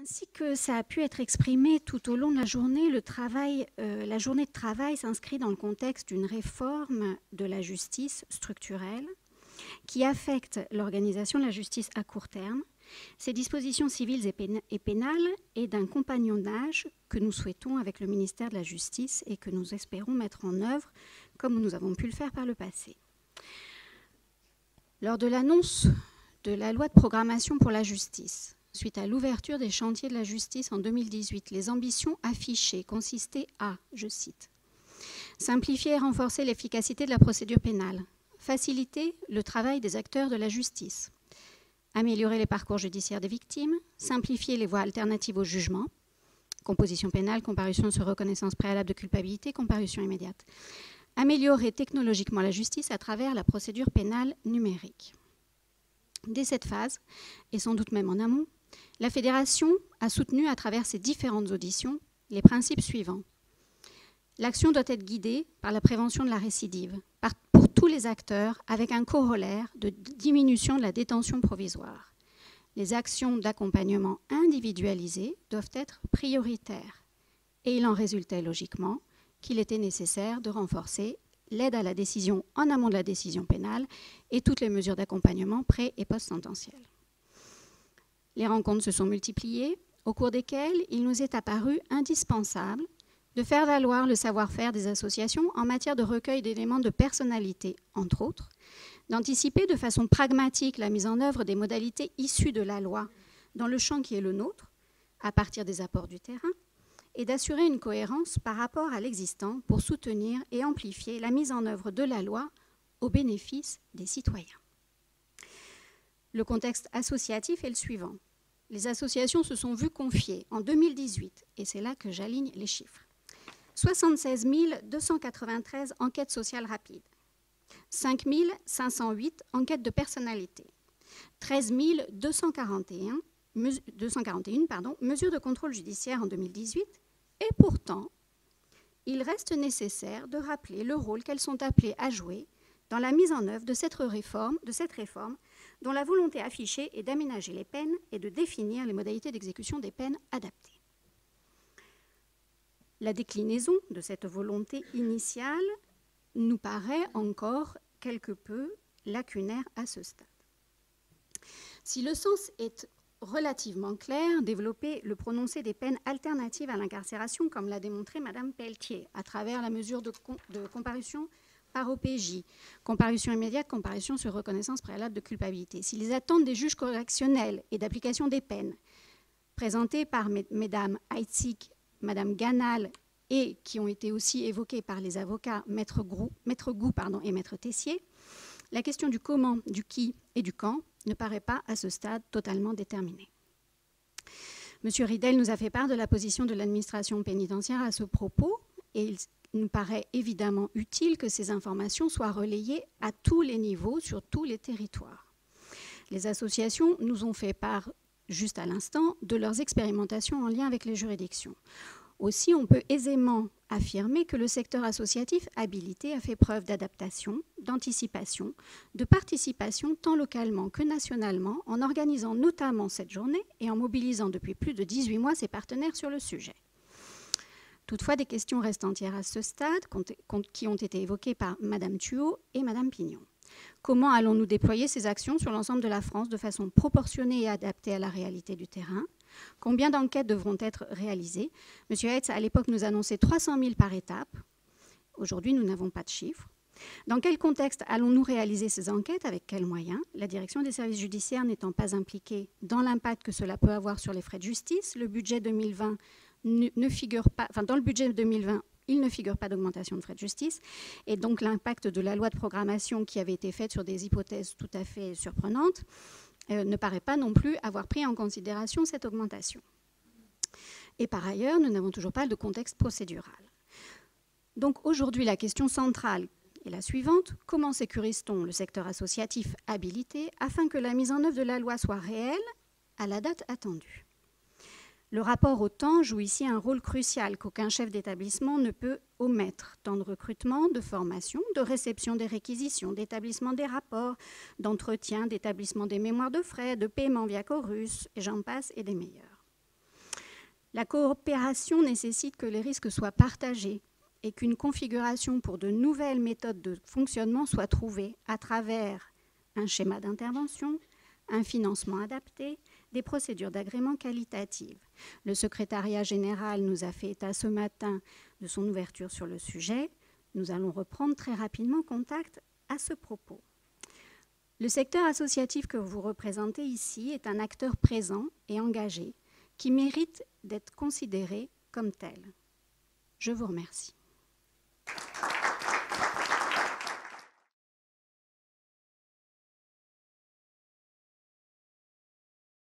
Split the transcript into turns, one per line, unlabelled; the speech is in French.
Ainsi que ça a pu être exprimé tout au long de la journée, la journée de travail s'inscrit dans le contexte d'une réforme de la justice structurelle qui affecte l'organisation de la justice à court terme, ses dispositions civiles et pénales et d'un compagnonnage que nous souhaitons avec le ministère de la Justice et que nous espérons mettre en œuvre comme nous avons pu le faire par le passé. Lors de l'annonce de la loi de programmation pour la justice, suite à l'ouverture des chantiers de la justice en 2018, les ambitions affichées consistaient à, je cite, « simplifier et renforcer l'efficacité de la procédure pénale, faciliter le travail des acteurs de la justice, améliorer les parcours judiciaires des victimes, simplifier les voies alternatives au jugement, composition pénale, comparution sur reconnaissance préalable de culpabilité, comparution immédiate, améliorer technologiquement la justice à travers la procédure pénale numérique. » Dès cette phase, et sans doute même en amont, la Fédération a soutenu à travers ses différentes auditions les principes suivants. L'action doit être guidée par la prévention de la récidive, pour tous les acteurs, avec un corollaire de diminution de la détention provisoire. Les actions d'accompagnement individualisées doivent être prioritaires. Et il en résultait logiquement qu'il était nécessaire de renforcer l'aide à la décision en amont de la décision pénale et toutes les mesures d'accompagnement pré- et post-sententielles. Les rencontres se sont multipliées, au cours desquelles il nous est apparu indispensable de faire valoir le savoir-faire des associations en matière de recueil d'éléments de personnalité, entre autres, d'anticiper de façon pragmatique la mise en œuvre des modalités issues de la loi dans le champ qui est le nôtre, à partir des apports du terrain, et d'assurer une cohérence par rapport à l'existant pour soutenir et amplifier la mise en œuvre de la loi au bénéfice des citoyens. Le contexte associatif est le suivant. Les associations se sont vues confier en 2018, et c'est là que j'aligne les chiffres, 76 293 enquêtes sociales rapides, 5 508 enquêtes de personnalité, 13 241 mesures de contrôle judiciaire en 2018, et pourtant, il reste nécessaire de rappeler le rôle qu'elles sont appelées à jouer dans la mise en œuvre de cette réforme dont la volonté affichée est d'aménager les peines et de définir les modalités d'exécution des peines adaptées. La déclinaison de cette volonté initiale nous paraît encore quelque peu lacunaire à ce stade. Si le sens est relativement clair, développer le prononcé des peines alternatives à l'incarcération, comme l'a démontré Mme Pelletier, à travers la mesure de comparution par OPJ, comparution immédiate, comparution sur reconnaissance préalable de culpabilité. Si les attentes des juges correctionnels et d'application des peines, présentées par Mesdames Heitzig, Mme Ganal, et qui ont été aussi évoquées par les avocats Maître Gou et Maître Tessier, la question du comment, du qui et du quand ne paraît pas à ce stade totalement déterminée. M. Ridel nous a fait part de la position de l'administration pénitentiaire à ce propos, et il nous paraît évidemment utile que ces informations soient relayées à tous les niveaux, sur tous les territoires. Les associations nous ont fait part, juste à l'instant, de leurs expérimentations en lien avec les juridictions. Aussi, on peut aisément affirmer que le secteur associatif habilité a fait preuve d'adaptation, d'anticipation, de participation tant localement que nationalement, en organisant notamment cette journée et en mobilisant depuis plus de 18 mois ses partenaires sur le sujet. Toutefois, des questions restent entières à ce stade, qui ont été évoquées par Mme Thuot et Mme Pignon. Comment allons-nous déployer ces actions sur l'ensemble de la France de façon proportionnée et adaptée à la réalité du terrain ? Combien d'enquêtes devront être réalisées ? M. Heitz, à l'époque, nous annonçait 300 000 par étape. Aujourd'hui, nous n'avons pas de chiffres. Dans quel contexte allons-nous réaliser ces enquêtes ? Avec quels moyens ? La direction des services judiciaires n'étant pas impliquée dans l'impact que cela peut avoir sur les frais de justice, le budget 2020 ne figure pas, dans le budget 2020, il ne figure pas d'augmentation de frais de justice. Et donc, l'impact de la loi de programmation qui avait été faite sur des hypothèses tout à fait surprenantes ne paraît pas non plus avoir pris en considération cette augmentation. Et par ailleurs, nous n'avons toujours pas de contexte procédural. Donc aujourd'hui, la question centrale est la suivante. Comment sécurise-t-on le secteur associatif habilité afin que la mise en œuvre de la loi soit réelle à la date attendue ? Le rapport au temps joue ici un rôle crucial qu'aucun chef d'établissement ne peut omettre. Temps de recrutement, de formation, de réception des réquisitions, d'établissement des rapports, d'entretien, d'établissement des mémoires de frais, de paiement via Chorus, et j'en passe, et des meilleurs. La coopération nécessite que les risques soient partagés et qu'une configuration pour de nouvelles méthodes de fonctionnement soit trouvée à travers un schéma d'intervention, un financement adapté, des procédures d'agrément qualitatives. Le secrétariat général nous a fait état ce matin de son ouverture sur le sujet. Nous allons reprendre très rapidement contact à ce propos. Le secteur associatif que vous représentez ici est un acteur présent et engagé qui mérite d'être considéré comme tel. Je vous remercie.